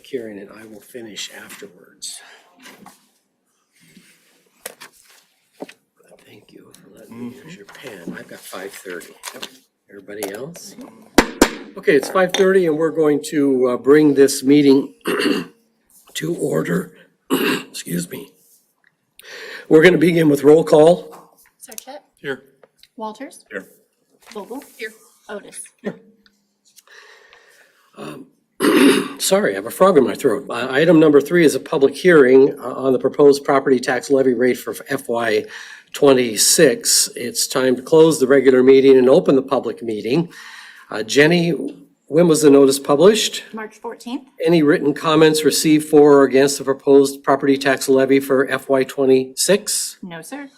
public hearing, and I will finish afterwards. Thank you for letting me use your pen. I've got 5:30. Everybody else? Okay, it's 5:30 and we're going to bring this meeting to order. Excuse me. We're going to begin with roll call. Sarchet? Here. Walters? Here. Vogel? Here. Otis? Sorry, I have a frog in my throat. Item number 3 is a public hearing on the proposed property tax levy rate for FY26. It's time to close the regular meeting and open the public meeting. Jenny, when was the notice published? March 14th. Any written comments received for or against the proposed property tax levy for FY26? No, sir.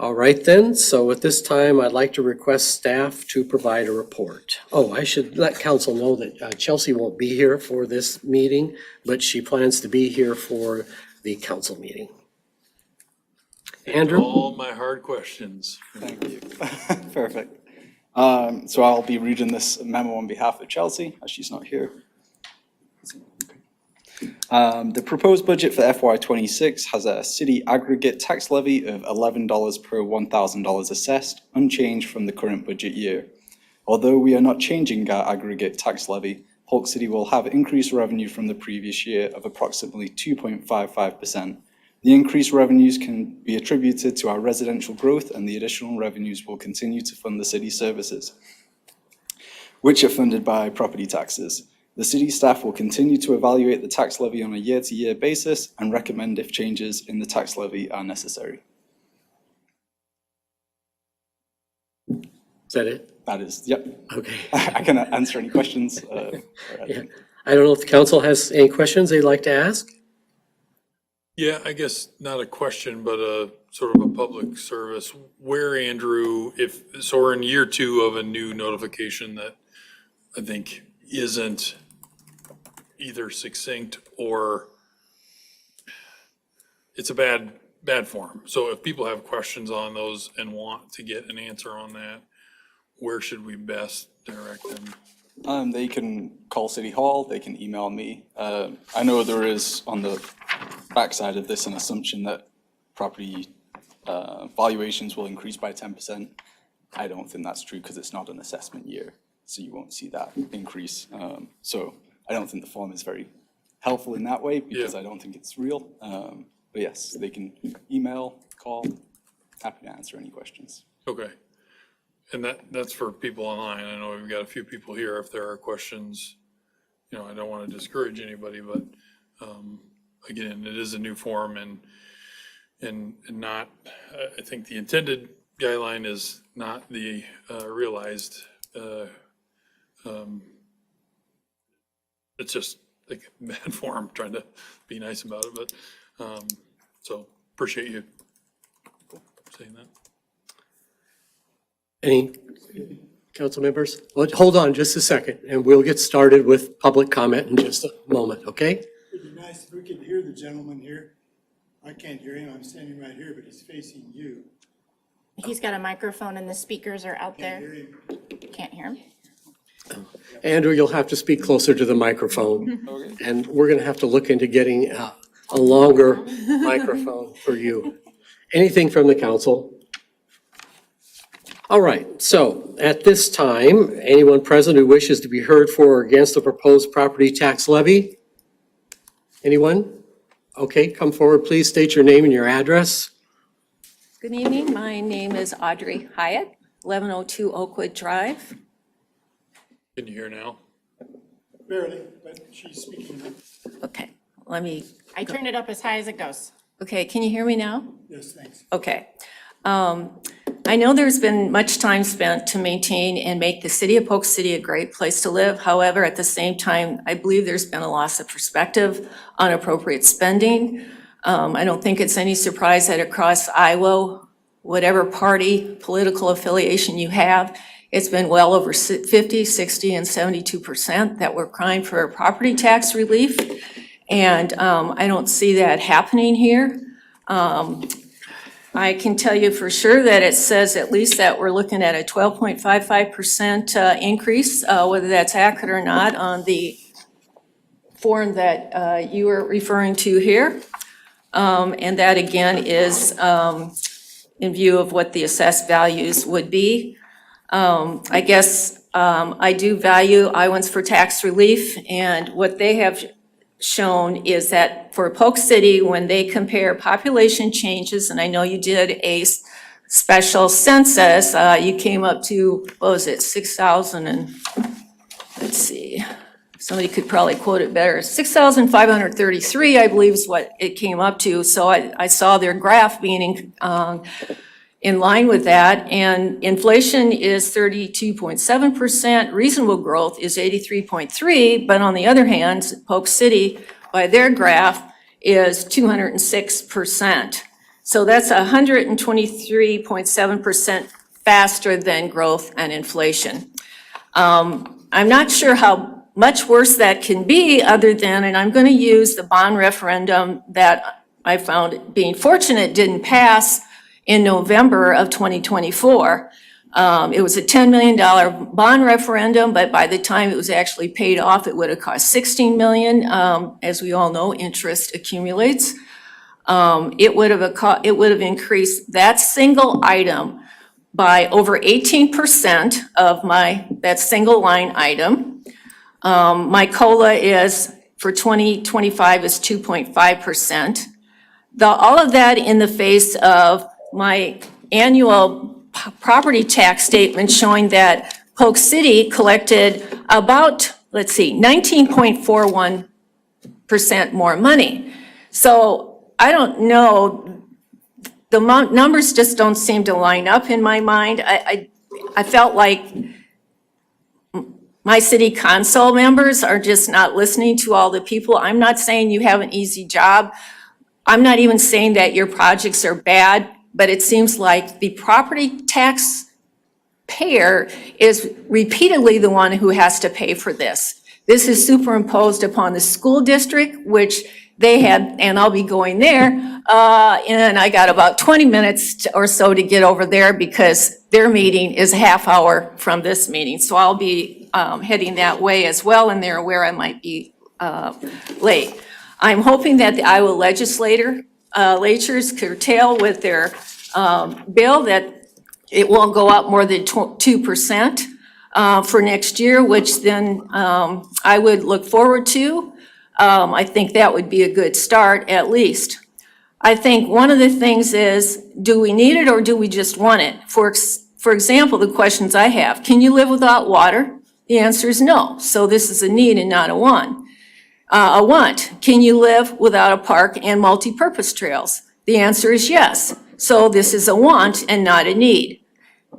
All right then, so at this time, I'd like to request staff to provide a report. Oh, I should let council know that Chelsea won't be here for this meeting, but she plans to be here for the council meeting. Andrew? All my hard questions. Thank you. Perfect. So I'll be reading this memo on behalf of Chelsea, as she's not here. The proposed budget for FY26 has a city aggregate tax levy of $11 per $1,000 assessed, unchanged from the current budget year. Although we are not changing our aggregate tax levy, Polk City will have increased revenue from the previous year of approximately 2.55%. The increased revenues can be attributed to our residential growth, and the additional revenues will continue to fund the city services, which are funded by property taxes. The city staff will continue to evaluate the tax levy on a year-to-year basis and recommend if changes in the tax levy are necessary. Is that it? That is, yep. Okay. I can answer any questions. Yeah. I don't know if the council has any questions they'd like to ask? Yeah, I guess not a question, but a sort of a public service. Where, Andrew, so we're in year 2 of a new notification that I think isn't either succinct or it's a bad form. So if people have questions on those and want to get an answer on that, where should we best direct them? They can call City Hall, they can email me. I know there is on the backside of this an assumption that property valuations will increase by 10%. I don't think that's true because it's not an assessment year, so you won't see that increase. So I don't think the form is very helpful in that way because I don't think it's real. But yes, they can email, call, happy to answer any questions. Okay. And that's for people online. I know we've got a few people here. If there are questions, I don't want to discourage anybody, but again, it is a new form and not, I think the intended guideline is not the realized. It's just like a bad form, trying to be nice about it, but so appreciate you saying that. Any council members? Well, hold on just a second, and we'll get started with public comment in just a moment, okay? It'd be nice if we could hear the gentleman here. I can't hear him, I'm standing right here, but he's facing you. He's got a microphone and the speakers are out Can't there. hear him. Can't hear him. Andrew, you'll have to speak closer to the microphone, and we're gonna have to look into getting a longer microphone for you. Anything from the council? All right, so at this time, anyone present who wishes to be heard for or against the proposed property tax levy? Anyone? Okay, come forward, please state your name and your address. Good evening. My name is Audrey Hyatt, 1102 Oakwood Drive. Can you hear now? Barely, but she's speaking. Okay, I turned it up as high as it goes. okay, can you hear me now? Yes, thanks. Okay. I know there's been much time spent to maintain and make the city of Polk City a great place to live. However, at the same time, I believe there's been a loss of perspective on appropriate spending. I don't think it's any surprise that across Iowa, whatever party, political affiliation you have, it's been well over 50, 60, and 72% that we're crying for property tax relief. And I don't see that happening here. I can tell you for sure that it says at least that we're looking at a 12.55% increase, whether that's accurate or not, on the form that you are referring to here. And that again is in view of what the assessed values would be. I guess I do value Iowans for Tax Relief, and what they have shown is that for Polk City, when they compare population changes, and I know you did a special census, you came up to, what was it, 6,000 and, let's see, somebody could probably quote it better, 6,533, I believe is what it came up to. So I saw their graph being in line with that, and inflation is 32.7%, reasonable growth is 83.3, but on the other hand, Polk City, by their graph, is 206%. So that's 123.7% faster than growth and inflation. I'm not sure how much worse that can be other than, and I'm going to use the bond referendum that I found being fortunate didn't pass in November of 2024. It was a $10 million bond referendum, but by the time it was actually paid off, it would have cost $16 million. As we all know, interest accumulates. It would have increased that single item by over 18% of that single line item. My COLA is, for 2025, is 2.5%. All of that in the face of my annual property tax statement showing that Polk City collected about, 19.41% more money. So I don't know, the numbers just don't seem to line up in my mind. I felt like my city council members are just not listening to all the people. I'm not saying you have an easy job. I'm not even saying that your projects are bad, but it seems like the property tax payer is repeatedly the one who has to pay for this. This is superimposed upon the school district, which they had, and I'll be going there, and I got about 20 minutes or so to get over there because their meeting is a half hour from this meeting. So I'll be heading that way as well, and they're aware I might be late. I'm hoping that the Iowa legislators curtail with their bill that it won't go up more than 2% for next year, which then I would look forward to. I think that would be a good start, at least. I think one of the things is, do we need it or do we just want it? For example, the questions I have, can you live without water? The answer is no. So this is a need and not a want. Can you live without a park and multi-purpose trails? The answer is yes. So this is a want and not a need.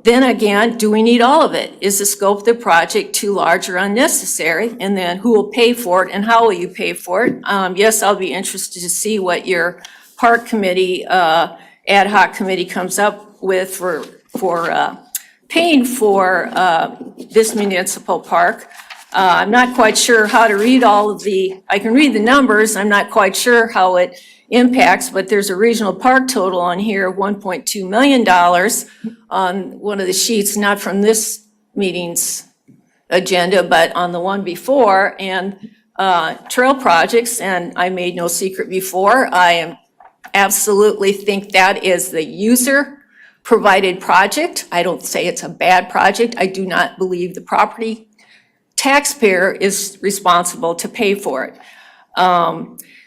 Then again, do we need all of it? Is the scope of the project too large or unnecessary? And then who will pay for it and how will you pay for it? Yes, I'll be interested to see what your park committee, ad hoc committee comes up with for paying for this municipal park. I'm not quite sure how to read I can read the numbers, I'm not quite sure how it impacts, but there's a regional park total on here of $1.2 million on one of the sheets, not from this meeting's agenda, but on the one before, and trail projects, and I made no secret before, I absolutely think that is the user-provided project. I don't say it's a bad project. I do not believe the property taxpayer is responsible to pay for it.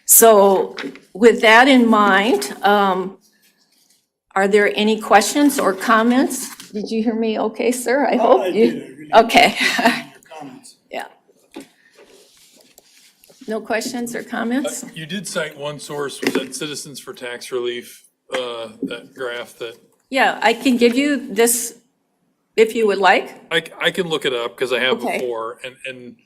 So with that in mind, are there any questions or comments? Did you hear me okay, sir? I hope I you. did. I really Okay. appreciate your comments. Yeah. No questions or comments? You did cite one source, was that Citizens for Tax Relief, that graph that, Yeah, I can give you this if you would like. I can look it up because I have Okay. before, and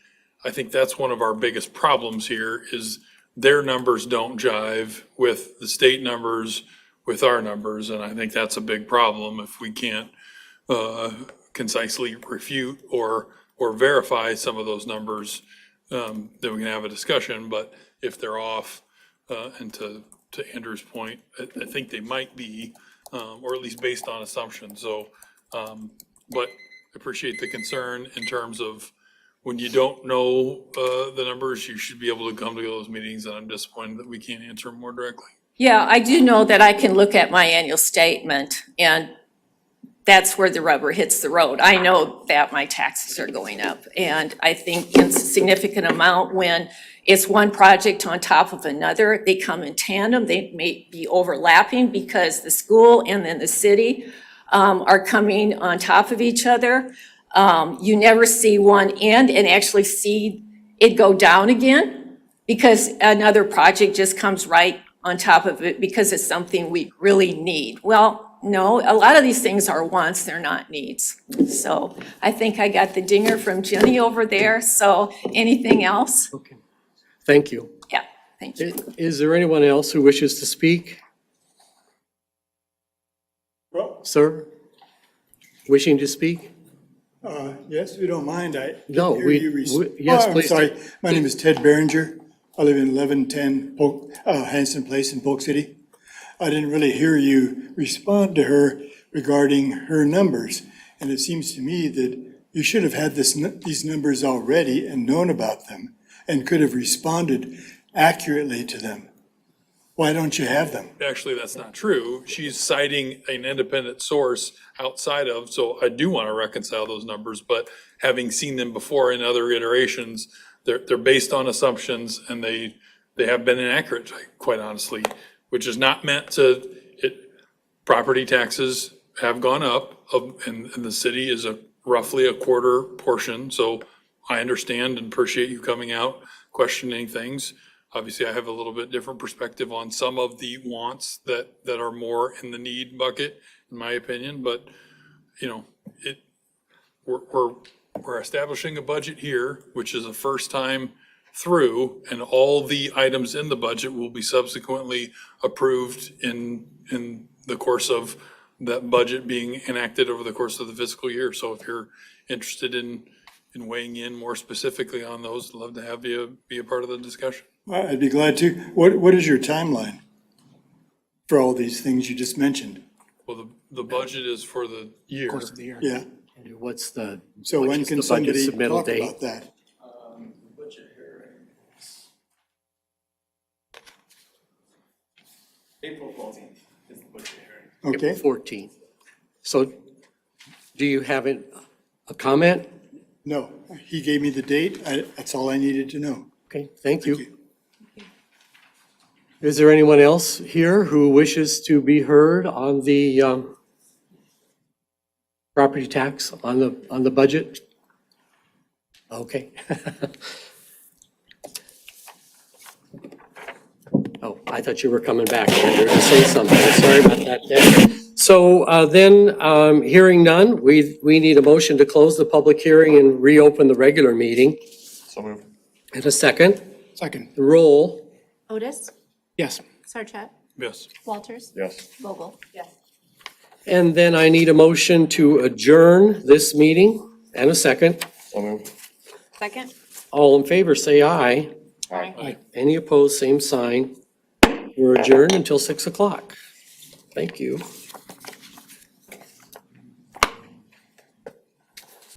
I think that's one of our biggest problems here is their numbers don't jive with the state numbers, with our numbers, and I think that's a big problem if we can't concisely refute or verify some of those numbers, then we can have a discussion, but if they're off, and to Andrew's point, I think they might be, or at least based on assumptions, so, but appreciate the concern in terms of when you don't know, the numbers, you should be able to come to those meetings, and I'm disappointed that we can't answer them more directly. Yeah, I do know that I can look at my annual statement and that's where the rubber hits the road. I know that my taxes are going up. And I think it's a significant amount when it's one project on top of another. They come in tandem. They may be overlapping because the school and then the city are coming on top of each other. You never see one end and actually see it go down again because another project just comes right on top of it because it's something we really need. Well, no, a lot of these things are wants, they're not needs. So I think I got the dinger from Jenny over there. So anything else? Okay. Thank you. Yeah, thank you. Is there anyone else who wishes to speak? Well, Sir? Wishing to speak? yes, if you don't mind, I No, hear we- you yes, I'm please. sorry, my name is Ted Behringer. I live in 1110 Polk, Hanson Place in Polk City. I didn't really hear you respond to her regarding her numbers. And it seems to me that you should have had these numbers already and known about them and could have responded accurately to them. Why don't you have them? Actually, that's not true. She's citing an independent source outside of, so I do want to reconcile those numbers, but having seen them before in other iterations, they're based on assumptions and they have been inaccurate, quite honestly, which is not meant to, property taxes have gone up, and the city is roughly a quarter portion, so I understand and appreciate you coming out, questioning things. Obviously, I have a little bit different perspective on some of the wants that are more in the need bucket, in my opinion, but, we're establishing a budget here, which is a first time through, and all the items in the budget will be subsequently approved in the course of that budget being enacted over the course of the fiscal year. So if you're interested in weighing in more specifically on those, I'd love to have you be a part of the discussion. I'd be glad to. What is your timeline for all these things you just mentioned? Well, the budget is for the year. Course of the year. Yeah, And what's the, so when What's can the budget somebody submittal talk date? about that? Budget here. April 14th is the budget hearing. Okay, 14th. So do you have a comment? no, he gave me the date. That's all I needed to know. Okay, thank you. Is there anyone else here who wishes to be heard on the property tax, on the budget? Okay. Oh, I thought you were coming back, Andrew, to say something. Sorry about that, Dan. So then, hearing none, we need a motion to close the public hearing and reopen the regular meeting. So moved. And a second. Second. Roll. Otis, Yes. Sarchet, Yes. Walters, Yes. Vogel. Yes. And then I need a motion to adjourn this meeting and a second. So moved. Second? All in favor, say aye. Aye. Any opposed, same sign. We're adjourned until 6 o'clock. Thank you.